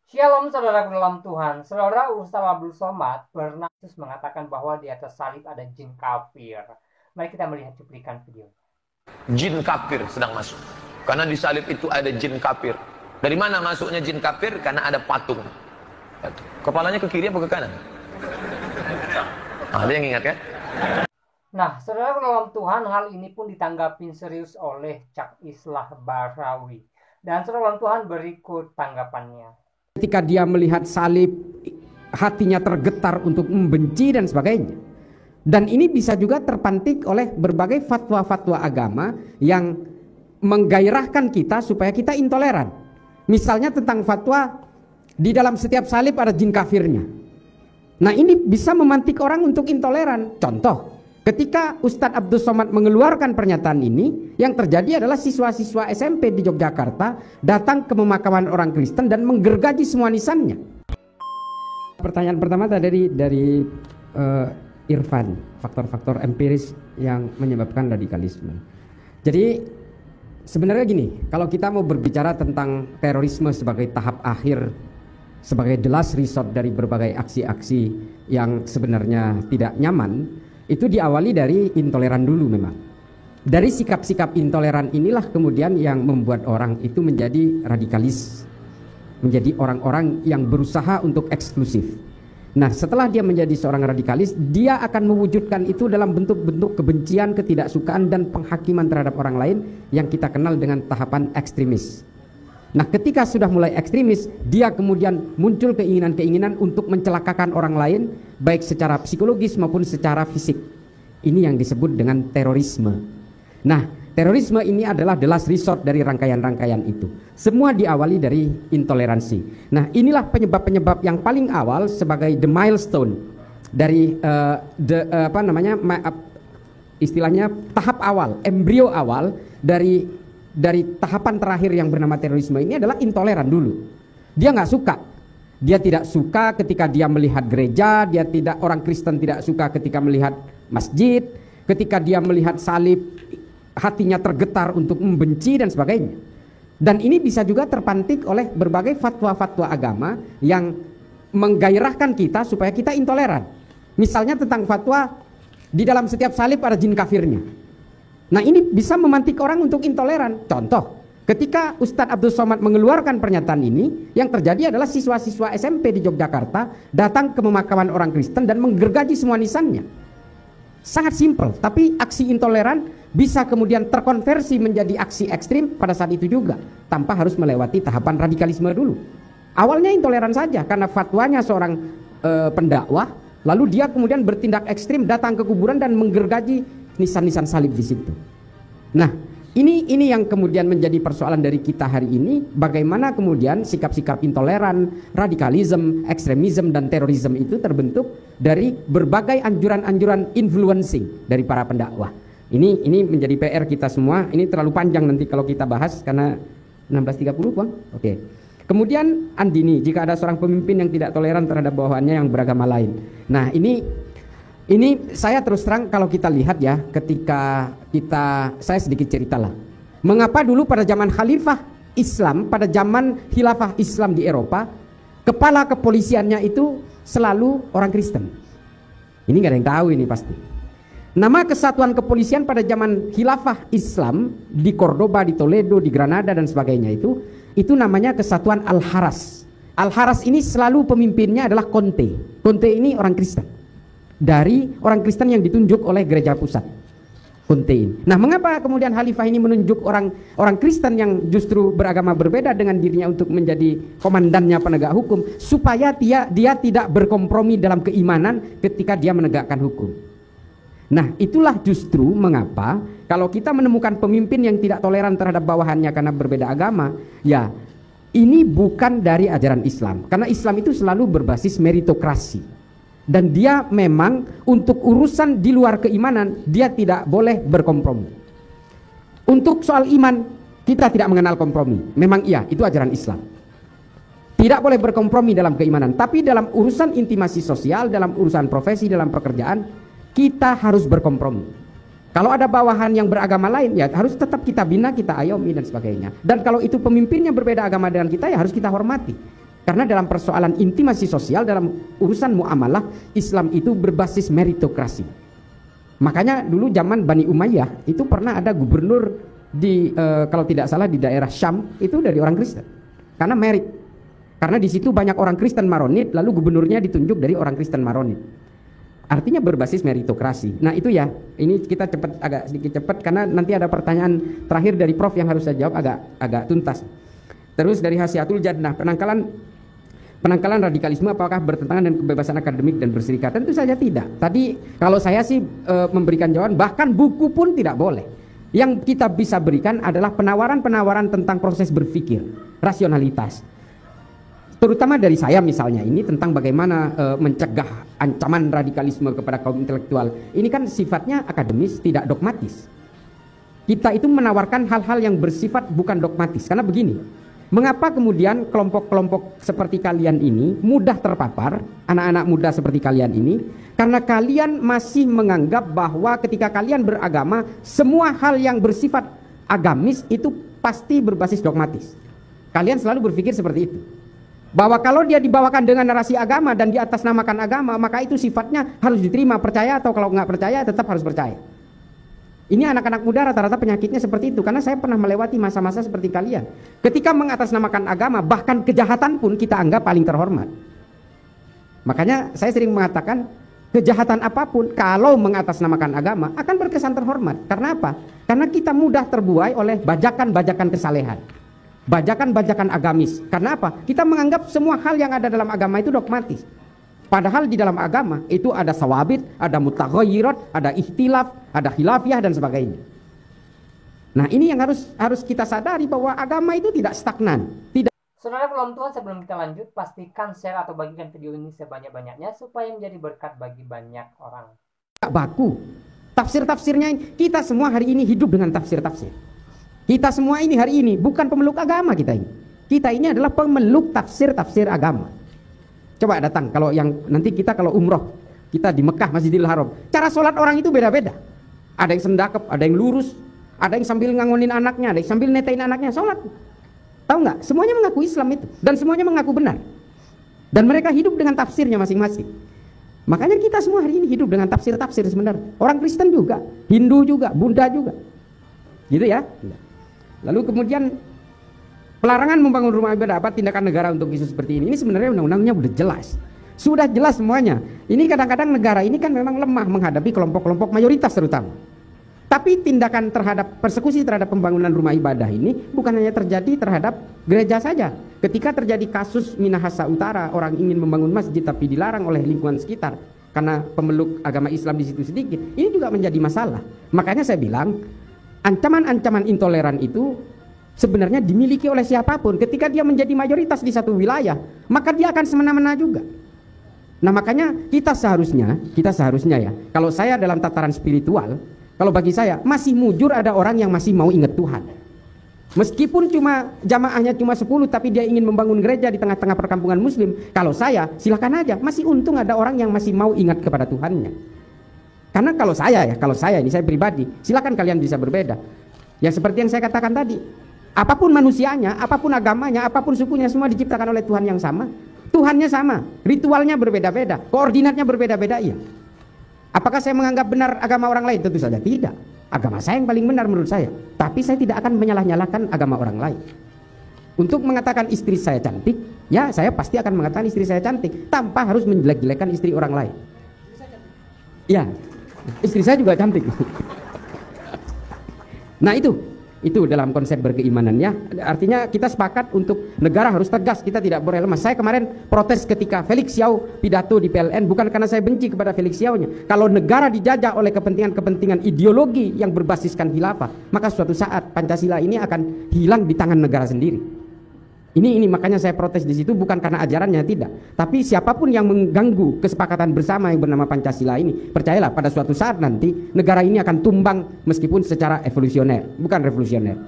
Shalom saudaraku dalam Tuhan. Saudara Ustaz Abdul Somad pernah mengatakan bahwa di atas salib ada jin kafir. Mari kita melihat cuplikan video. Jin kafir sedang masuk. Karena di salib itu ada jin kafir. Dari mana masuknya jin kafir? Karena ada patung. Kepalanya ke kiri apa ke kanan? Ada yang ingat kan? Nah, saudara dalam Tuhan, hal ini pun ditanggapi serius oleh Cak Islah Barawi. Dan saudara dalam Tuhan, berikut tanggapannya. Ketika dia melihat salib, hatinya tergetar untuk membenci dan sebagainya. Dan ini bisa juga terpantik oleh berbagai fatwa-fatwa agama yang menggairahkan kita supaya kita intoleran. Misalnya tentang fatwa di dalam setiap salib ada jin kafirnya. Nah, ini bisa memantik orang untuk intoleran. Contoh, ketika Ustadz Abdul Somad mengeluarkan pernyataan ini, yang terjadi adalah siswa-siswa SMP di Yogyakarta datang ke pemakaman orang Kristen dan menggergaji semua nisannya. Pertanyaan pertama tadi dari Irfan, faktor-faktor empiris yang menyebabkan radikalisme. Jadi sebenarnya gini, kalau kita mau berbicara tentang terorisme sebagai tahap akhir, sebagai the last resort dari berbagai aksi-aksi yang sebenarnya tidak nyaman, itu diawali dari intoleran dulu memang. Dari sikap-sikap intoleran inilah kemudian yang membuat orang itu menjadi radikalis, menjadi orang-orang yang berusaha untuk eksklusif. Nah, setelah dia menjadi seorang radikalis, dia akan mewujudkan itu dalam bentuk-bentuk kebencian, ketidaksukaan, dan penghakiman terhadap orang lain yang kita kenal dengan tahapan ekstremis. Nah, ketika sudah mulai ekstremis, dia kemudian muncul keinginan-keinginan untuk mencelakakan orang lain, baik secara psikologis maupun secara fisik. Ini yang disebut dengan terorisme. Nah, terorisme ini adalah the last resort dari rangkaian-rangkaian itu. Semua diawali dari intoleransi. Nah, inilah penyebab-penyebab yang paling awal sebagai the milestone dari istilahnya tahap awal, embrio awal dari tahapan terakhir yang bernama terorisme ini adalah intoleran dulu. Dia nggak suka. Dia tidak suka ketika dia melihat gereja, orang Kristen tidak suka ketika melihat masjid, ketika dia melihat salib, hatinya tergetar untuk membenci dan sebagainya. Dan ini bisa juga terpantik oleh berbagai fatwa-fatwa agama yang menggairahkan kita supaya kita intoleran. Misalnya tentang fatwa di dalam setiap salib ada jin kafirnya. Nah, ini bisa memantik orang untuk intoleran. Contoh, ketika Ustadz Abdul Somad mengeluarkan pernyataan ini, yang terjadi adalah siswa-siswa SMP di Yogyakarta datang ke pemakaman orang Kristen dan menggergaji semua nisannya. Sangat simpel, tapi aksi intoleran bisa kemudian terkonversi menjadi aksi ekstrim pada saat itu juga, tanpa harus melewati tahapan radikalisme dulu. Awalnya intoleran saja karena fatwanya seorang pendakwah, lalu dia kemudian bertindak ekstrim, datang ke kuburan dan menggergaji nisan-nisan salib di situ. Nah, ini yang kemudian menjadi persoalan dari kita hari ini, bagaimana kemudian sikap-sikap intoleran, radikalisme, ekstremisme, dan terorisme itu terbentuk dari berbagai anjuran-anjuran influencing dari para pendakwah. Ini menjadi PR kita semua. Ini terlalu panjang nanti kalau kita bahas karena 16.30 Bang. Oke. Kemudian Andini, jika ada seorang pemimpin yang tidak toleran terhadap bawahannya yang beragama lain. Nah, ini saya terus terang kalau kita lihat ya, saya sedikit ceritalah. Mengapa dulu pada zaman Khalifah Islam, pada zaman Khilafah Islam di Eropa, kepala kepolisiannya itu selalu orang Kristen. Ini nggak ada yang tahu ini pasti. Nama kesatuan kepolisian pada zaman Khilafah Islam di Cordoba, di Toledo, di Granada dan sebagainya itu namanya Kesatuan Al-Haras. Al-Haras ini selalu pemimpinnya adalah Conte. Conte ini orang Kristen. Dari orang Kristen yang ditunjuk oleh gereja pusat. Conte ini. Nah, mengapa kemudian Khalifah ini menunjuk orang Kristen yang justru beragama berbeda dengan dirinya untuk menjadi komandannya penegak hukum, supaya dia tidak berkompromi dalam keimanan ketika dia menegakkan hukum. Nah, itulah justru mengapa kalau kita menemukan pemimpin yang tidak toleran terhadap bawahannya karena berbeda agama, ya ini bukan dari ajaran Islam. Karena Islam itu selalu berbasis meritokrasi. Dan dia memang untuk urusan di luar keimanan, dia tidak boleh berkompromi. Untuk soal iman, kita tidak mengenal kompromi. Memang iya, itu ajaran Islam. Tidak boleh berkompromi dalam keimanan. Tapi dalam urusan intimasi sosial, dalam urusan profesi, dalam pekerjaan, kita harus berkompromi. Kalau ada bawahan yang beragama lain, ya harus tetap kita bina, kita ayomi dan sebagainya. Dan kalau itu pemimpinnya berbeda agama dengan kita, ya harus kita hormati. Karena dalam persoalan intimasi sosial, dalam urusan muamalah, Islam itu berbasis meritokrasi. Makanya dulu zaman Bani Umayyah itu pernah ada gubernur di kalau tidak salah di daerah Syam itu dari orang Kristen. Karena merit. Karena di situ banyak orang Kristen Maronit, lalu gubernurnya ditunjuk dari orang Kristen Maronit. Artinya berbasis meritokrasi. Nah itu ya, ini kita agak sedikit cepat karena nanti ada pertanyaan terakhir dari Prof yang harus saya jawab agak tuntas. Terus dari Hasiatul Jannah, penangkalan radikalisme apakah bertentangan dengan kebebasan akademik dan berserikat? Tentu saja tidak. Tadi kalau saya sih memberikan jawaban, bahkan buku pun tidak boleh. Yang kita bisa berikan adalah penawaran-penawaran tentang proses berpikir, rasionalitas. Terutama dari saya misalnya ini tentang bagaimana mencegah ancaman radikalisme kepada kaum intelektual. Ini kan sifatnya akademis, tidak dogmatis. Kita itu menawarkan hal-hal yang bersifat bukan dogmatis. Karena begini, mengapa kemudian kelompok-kelompok seperti kalian ini mudah terpapar, anak-anak muda seperti kalian ini? Karena kalian masih menganggap bahwa ketika kalian beragama, semua hal yang bersifat agamis itu pasti berbasis dogmatis. Kalian selalu berpikir seperti itu. Bahwa kalau dia dibawakan dengan narasi agama dan diatasnamakan agama, maka itu sifatnya harus diterima, percaya, atau kalau nggak percaya tetap harus percaya. Ini anak-anak muda rata-rata penyakitnya seperti itu, karena saya pernah melewati masa-masa seperti kalian. Ketika mengatasnamakan agama, bahkan kejahatan pun kita anggap paling terhormat. Makanya saya sering mengatakan, kejahatan apapun kalau mengatasnamakan agama akan berkesan terhormat. Karena apa? Karena kita mudah terbuai oleh bajakan-bajakan kesalehan, bajakan-bajakan agamis. Karena apa? Kita menganggap semua hal yang ada dalam agama itu dogmatis. Padahal di dalam agama itu ada sawabit, ada mutaghayyirat, ada ikhtilaf, ada khilafiyah dan sebagainya. Nah, ini yang harus kita sadari bahwa agama itu tidak stagnan. Saudara Penolong Tuhan, sebelum kita lanjut, pastikan share atau bagikan video ini sebanyak-banyaknya supaya menjadi berkat bagi banyak orang. Tak baku. Tafsir-tafsirnya, kita semua hari ini hidup dengan tafsir-tafsir. Kita semua ini hari ini bukan pemeluk agama kita ini. Kita ini adalah pemeluk tafsir-tafsir agama. Coba datang kalau nanti kita kalau umroh, kita di Mekah Masjidil Haram. Cara sholat orang itu beda-beda. Ada yang sendakep, ada yang lurus, ada yang sambil ngangonin anaknya, ada yang sambil netain anaknya sholat. Tahu nggak? Semuanya mengaku Islam itu dan semuanya mengaku benar. Dan mereka hidup dengan tafsirnya masing-masing. Makanya kita semua hari ini hidup dengan tafsir-tafsir sebenarnya. Orang Kristen juga, Hindu juga, Buddha juga. Gitu ya. Lalu kemudian pelarangan membangun rumah ibadah, apa tindakan negara untuk isu seperti ini? Ini sebenarnya undang-undangnya sudah jelas. Sudah jelas semuanya. Ini kadang-kadang negara ini kan memang lemah menghadapi kelompok-kelompok mayoritas terutama. Tapi tindakan terhadap persekusi terhadap pembangunan rumah ibadah ini bukan hanya terjadi terhadap gereja saja. Ketika terjadi kasus Minahasa Utara, orang ingin membangun masjid tapi dilarang oleh lingkungan sekitar karena pemeluk agama Islam di situ sedikit. Ini juga menjadi masalah. Makanya saya bilang, ancaman-ancaman intoleran itu sebenarnya dimiliki oleh siapapun. Ketika dia menjadi mayoritas di satu wilayah, maka dia akan semena-mena juga. Nah, makanya kita seharusnya ya, kalau saya dalam tataran spiritual, kalau bagi saya masih mujur ada orang yang masih mau ingat Tuhan. Meskipun jamaahnya cuma 10 tapi dia ingin membangun gereja di tengah-tengah perkampungan muslim, kalau saya silakan aja, masih untung ada orang yang masih mau ingat kepada Tuhannya. Karena kalau saya ini saya pribadi, silakan kalian bisa berbeda. Ya seperti yang saya katakan tadi, apapun manusianya, apapun agamanya, apapun sukunya, semua diciptakan oleh Tuhan yang sama. Tuhannya sama, ritualnya berbeda-beda, koordinatnya berbeda-beda, iya. Apakah saya menganggap benar agama orang lain? Tentu saja tidak. Agama saya yang paling benar menurut saya. Tapi saya tidak akan menyalah-nyalahkan agama orang lain. Untuk mengatakan istri saya cantik, ya saya pasti akan mengatakan istri saya cantik tanpa harus menjelek-jelekan istri orang lain. Ya, istri saya juga cantik. Nah itu dalam konsep berkeimanannya. Artinya kita sepakat untuk negara harus tegas, kita tidak boleh lemah. Saya kemarin protes ketika Felix Xiao pidato di PLN, bukan karena saya benci kepada Felix Xiao-nya. Kalau negara dijajah oleh kepentingan-kepentingan ideologi yang berbasiskan khilafah, maka suatu saat Pancasila ini akan hilang di tangan negara sendiri. Ini makanya saya protes di situ, bukan karena ajarannya, tidak. Tapi siapapun yang mengganggu kesepakatan bersama yang bernama Pancasila ini, percayalah pada suatu saat nanti negara ini akan tumbang meskipun secara evolusioner, bukan revolusioner.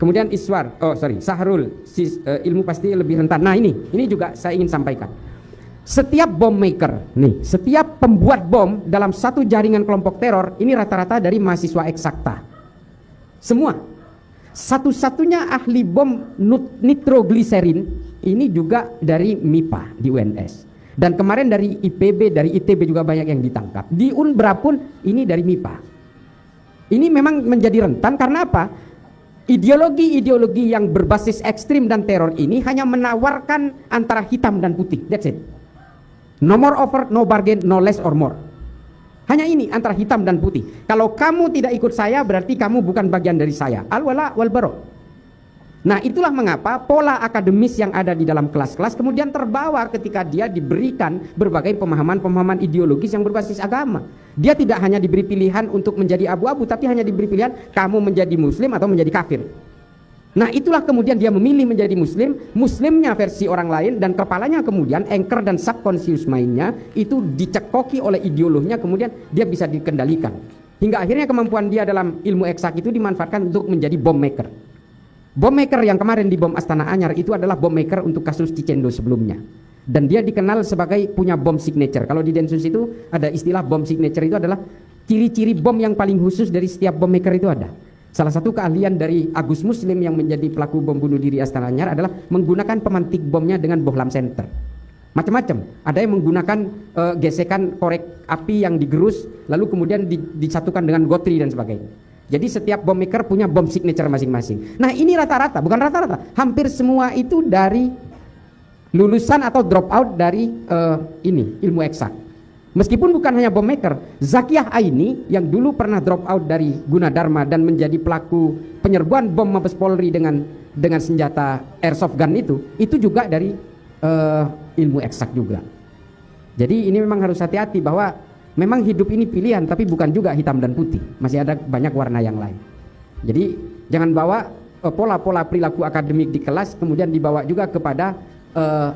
Kemudian Sahrul, ilmu pasti lebih rentan. Nah ini juga saya ingin sampaikan. Setiap bom maker, setiap pembuat bom dalam satu jaringan kelompok teror, ini rata-rata dari mahasiswa eksakta. Semua. Satu-satunya ahli bom nitrogliserin ini juga dari MIPA di UNS. Dan kemarin dari IPB, dari ITB juga banyak yang ditangkap. Di Unbra pun ini dari MIPA. Ini memang menjadi rentan karena apa? Ideologi-ideologi yang berbasis ekstrim dan teror ini hanya menawarkan antara hitam dan putih. That's it. No more offer, no bargain, no less or more. Hanya ini antara hitam dan putih. Kalau kamu tidak ikut saya berarti kamu bukan bagian dari saya. Al-wala wal bara. Nah, itulah mengapa pola akademis yang ada di dalam kelas-kelas kemudian terbawa ketika dia diberikan berbagai pemahaman-pemahaman ideologis yang berbasis agama. Dia tidak hanya diberi pilihan untuk menjadi abu-abu, tapi hanya diberi pilihan kamu menjadi muslim atau menjadi kafir. Nah, itulah kemudian dia memilih menjadi muslim, muslimnya versi orang lain, dan kepalanya kemudian anchor dan subconscious mindnya itu dicekoki oleh ideologinya, kemudian dia bisa dikendalikan. Hingga akhirnya kemampuan dia dalam ilmu eksak itu dimanfaatkan untuk menjadi bomb maker. Bom maker yang kemarin di bom Astana Anyar itu adalah bom maker untuk kasus Cicendo sebelumnya. Dan dia dikenal sebagai punya bom signature. Kalau di Densus itu ada istilah bom signature, itu adalah ciri-ciri bom yang paling khusus dari setiap bom maker itu ada. Salah satu keahlian dari Agus Muslim yang menjadi pelaku bom bunuh diri Astana Anyar adalah menggunakan pemantik bomnya dengan bohlam center. Macam-macam. Ada yang menggunakan gesekan korek api yang digerus lalu kemudian disatukan dengan gotri dan sebagainya. Jadi setiap bom maker punya bom signature masing-masing. Nah, ini rata-rata, bukan rata-rata, hampir semua itu dari lulusan atau drop out dari ini ilmu eksak. Meskipun bukan hanya bom maker, Zakiyah Aini yang dulu pernah drop out dari Gunadarma dan menjadi pelaku penyerbuan bom Mabes Polri dengan senjata airsoft gun itu juga dari ilmu eksak juga. Jadi ini memang harus hati-hati bahwa memang hidup ini pilihan, tapi bukan juga hitam dan putih. Masih ada banyak warna yang lain. Jadi jangan bawa pola-pola perilaku akademik di kelas kemudian dibawa juga kepada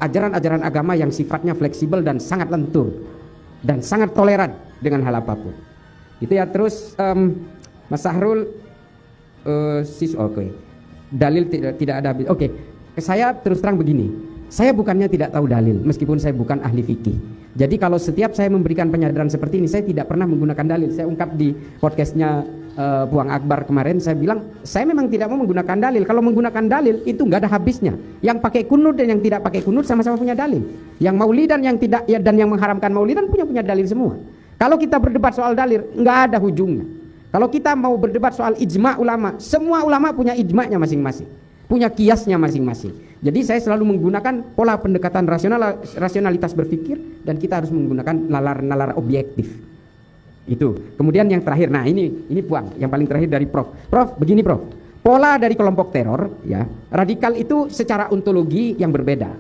ajaran-ajaran agama yang sifatnya fleksibel dan sangat lentur dan sangat toleran dengan hal apapun. Itu ya. Terus Mas Sahrul dalil tidak ada. Oke. Saya terus terang begini. Saya bukannya tidak tahu dalil, meskipun saya bukan ahli fikih. Jadi kalau setiap saya memberikan penyadaran seperti ini, saya tidak pernah menggunakan dalil. Saya ungkap di podcastnya Buang Akbar kemarin, saya bilang saya memang tidak mau menggunakan dalil. Kalau menggunakan dalil itu nggak ada habisnya. Yang pakai kunut dan yang tidak pakai kunut sama-sama punya dalil. Yang maulidan yang tidak ya, dan yang mengharamkan maulidan punya dalil semua. Kalau kita berdebat soal dalil nggak ada ujungnya. Kalau kita mau berdebat soal ijma ulama, semua ulama punya ijma'nya masing-masing, punya kiasnya masing-masing. Jadi saya selalu menggunakan pola pendekatan rasionalitas berpikir, dan kita harus menggunakan nalar objektif. Itu. Kemudian yang terakhir, nah ini Puang, yang paling terakhir dari Prof. Prof, begini Prof. Pola dari kelompok teror, ya, radikal itu secara ontologi yang berbeda.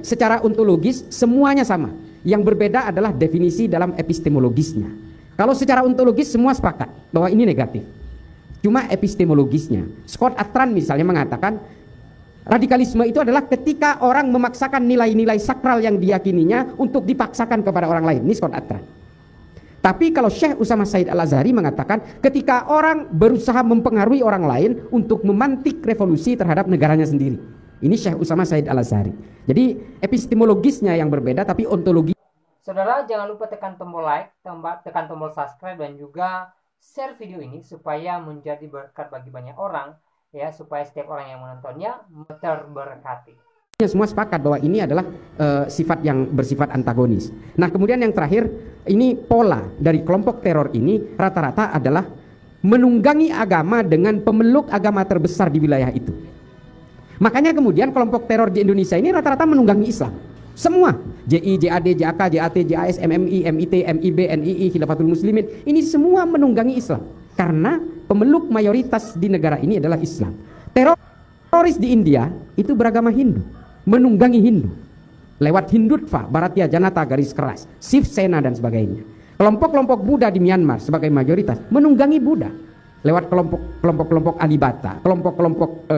Secara ontologis semuanya sama. Yang berbeda adalah definisi dalam epistemologisnya. Kalau secara ontologis semua sepakat bahwa ini negatif. Cuma epistemologisnya. Scott Atran misalnya mengatakan radikalisme itu adalah ketika orang memaksakan nilai-nilai sakral yang diyakininya untuk dipaksakan kepada orang lain. Ini Scott Atran. Tapi kalau Syekh Usamah Said Al-Azhari mengatakan ketika orang berusaha mempengaruhi orang lain untuk memantik revolusi terhadap negaranya sendiri. Ini Syekh Usamah Said Al-Azhari. Jadi epistemologisnya yang berbeda, tapi ontologi. Saudara, jangan lupa tekan tombol like, tekan tombol subscribe, dan juga share video ini supaya menjadi berkat bagi banyak orang, ya, supaya setiap orang yang menontonnya terberkati. Semua sepakat bahwa ini adalah sifat yang bersifat antagonis. Nah, kemudian yang terakhir, ini pola dari kelompok teror ini rata-rata adalah menunggangi agama dengan pemeluk agama terbesar di wilayah itu. Makanya kemudian kelompok teror di Indonesia ini rata-rata menunggangi Islam. Semua, JI, JAD, JAK, JAT, JAS, MMI, MIT, MIB, NII, Khilafatul Muslimin, ini semua menunggangi Islam. Karena pemeluk mayoritas di negara ini adalah Islam. Teroris di India itu beragama Hindu, menunggangi Hindu. Lewat Hindutva, Bharatiya Janata garis keras, Shiv Sena dan sebagainya. Kelompok-kelompok Buddha di Myanmar sebagai mayoritas menunggangi Buddha. Lewat kelompok-kelompok Alibata, kelompok-kelompok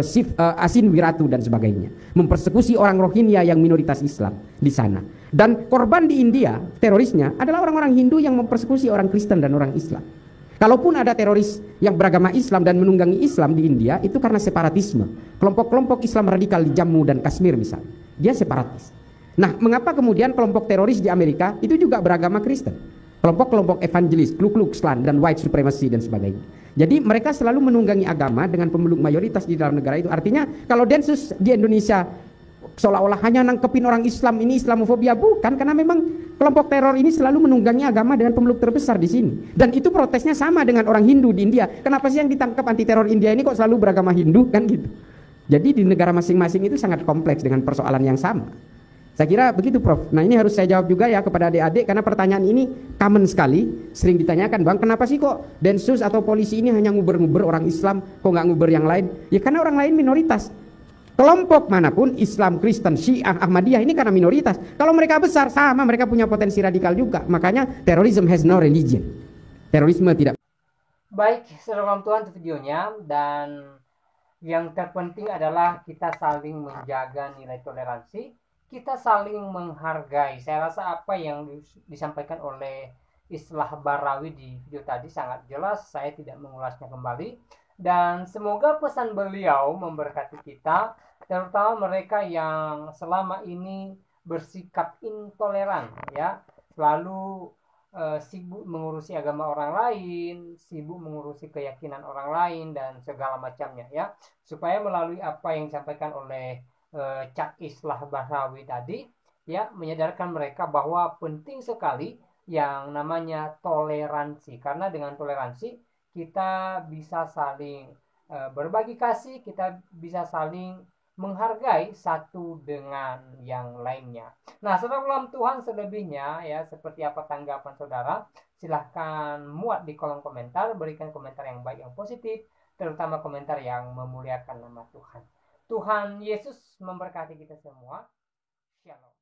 Asin Wiratu dan sebagainya, mempersekusi orang Rohingya yang minoritas Islam di sana. Dan korban di India terorisnya adalah orang-orang Hindu yang mempersekusi orang Kristen dan orang Islam. Kalaupun ada teroris yang beragama Islam dan menunggangi Islam di India, itu karena separatisme. Kelompok-kelompok Islam radikal di Jammu dan Kashmir misalnya, dia separatis. Nah, mengapa kemudian kelompok teroris di Amerika itu juga beragama Kristen? Kelompok-kelompok evangelis, Ku Klux Klan dan white supremacy dan sebagainya. Jadi mereka selalu menunggangi agama dengan pemeluk mayoritas di dalam negara itu. Artinya kalau Densus di Indonesia seolah-olah hanya nangkepin orang Islam ini Islamofobia, bukan, karena memang kelompok teror ini selalu menunggangi agama dengan pemeluk terbesar di sini. Dan itu protesnya sama dengan orang Hindu di India. Kenapa sih yang ditangkap anti teror India ini kok selalu beragama Hindu, kan gitu. Jadi di negara masing-masing itu sangat kompleks dengan persoalan yang sama. Saya kira begitu, Prof. Nah, ini harus saya jawab juga ya kepada adik-adik, karena pertanyaan ini common sekali, sering ditanyakan, Bang, kenapa sih kok Densus atau polisi ini hanya nguber-nguber orang Islam, kok nggak nguber yang lain? Ya karena orang lain minoritas. Kelompok manapun, Islam, Kristen, Syiah, Ahmadiyah, ini karena minoritas. Kalau mereka besar, sama, mereka punya potensi radikal juga. Makanya terorisme has no religion. Terorisme tidak. Baik, saudara Tuhan, itu videonya. Dan yang terpenting adalah kita saling menjaga nilai toleransi, kita saling menghargai. Saya rasa apa yang disampaikan oleh Islah Barawi di video tadi sangat jelas, saya tidak mengulasnya kembali. Dan semoga pesan beliau memberkati kita, terutama mereka yang selama ini bersikap intoleran, ya, selalu sibuk mengurusi agama orang lain, sibuk mengurusi keyakinan orang lain dan segala macamnya, ya, supaya melalui apa yang disampaikan oleh Cak Islah Barawi tadi, ya, menyadarkan mereka bahwa penting sekali yang namanya toleransi, karena dengan toleransi kita bisa saling berbagi kasih, kita bisa saling menghargai satu dengan yang lainnya. Nah, saudara dalam Tuhan, selebihnya ya seperti apa tanggapan saudara, silahkan muat di kolom komentar, berikan komentar yang baik, yang positif, terutama komentar yang memuliakan nama Tuhan. Tuhan Yesus memberkati kita semua. Shalom.